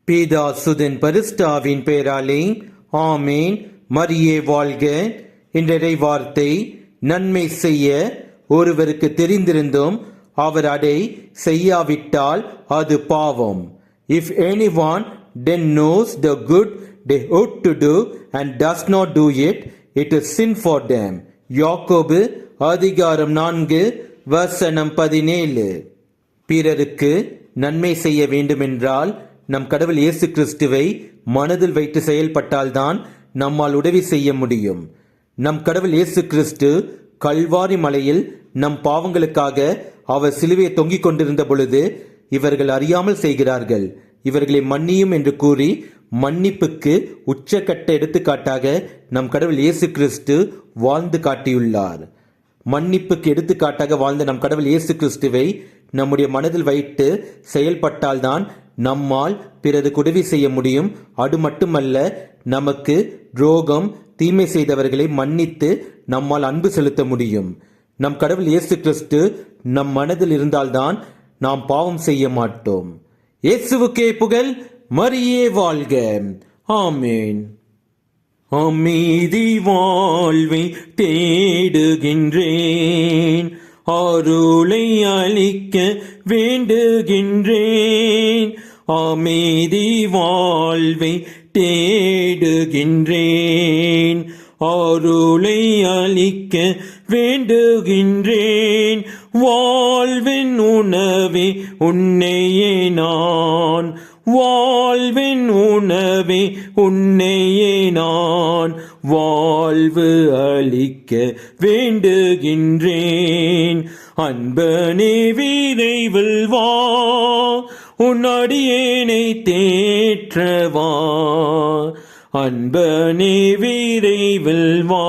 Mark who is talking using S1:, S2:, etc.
S1: பிதா சுதன் பரிசுத்தாவின் பெயராலே ஆமேன். மரியே வாழ்க. இன்றைய வார்த்தை, நன்மை செய்ய ஒருவருக்கு தெரிந்திருந்தும் அவர் அதை செய்யாவிட்டால் அது பாவம். If anyone then knows the good they ought to do and does not do it, it is sin for them. யாக்கோபு அதிகாரம் 4 வசனம் 17. பிறருக்கு நன்மை செய்ய வேண்டுமென்றால் நம் கடவுள் இயேசு கிறிஸ்துவை மனதில் வைத்து செயல்பட்டால்தான் நம்மால் உதவி செய்ய முடியும். நம் கடவுள் இயேசு கிறிஸ்து கல்வாரி மலையில் நம் பாவங்களுக்காக அவர் சிலுவையை தொங்கிக் கொண்டிருந்த பொழுது, இவர்கள் அறியாமல் செய்கிறார்கள், இவர்களை மன்னியும் என்று கூறி மன்னிப்புக்கு உச்சக்கட்ட எடுத்துக்காட்டாக நம் கடவுள் இயேசு கிறிஸ்து வாழ்ந்து காட்டியுள்ளார். மன்னிப்புக்கு எடுத்துக்காட்டாக வாழ்ந்த நம் கடவுள் இயேசு கிறிஸ்துவை நம்முடைய மனதில் வைத்து செயல்பட்டால்தான் நம்மால் பிறருக்கு உதவி செய்ய முடியும். அது மட்டுமல்ல, நமக்கு துரோகம் தீமை செய்தவர்களை மன்னித்து நம்மால் அன்பு செலுத்த முடியும். நம் கடவுள் இயேசு கிறிஸ்து நம் மனதில் இருந்தால்தான் நாம் பாவம் செய்ய மாட்டோம். இயேசுவுக்கே புகழ். மரியே வாழ்க. ஆமேன். அமைதி வாழ்வை தேடுகின்றேன், அருளை அளிக்க வேண்டுகின்றேன். அமைதி வாழ்வை தேடுகின்றேன், அருளை அளிக்க வேண்டுகின்றேன். வாழ்வின் உணவே உன்னையே நான், வாழ்வின் உணவே உன்னையே நான், வாழ்வு அளிக்க வேண்டுகின்றேன். அன்பனே விரைவில் வா, உன் அடியேனை தேற்றவா. அன்பனே விரைவில் வா.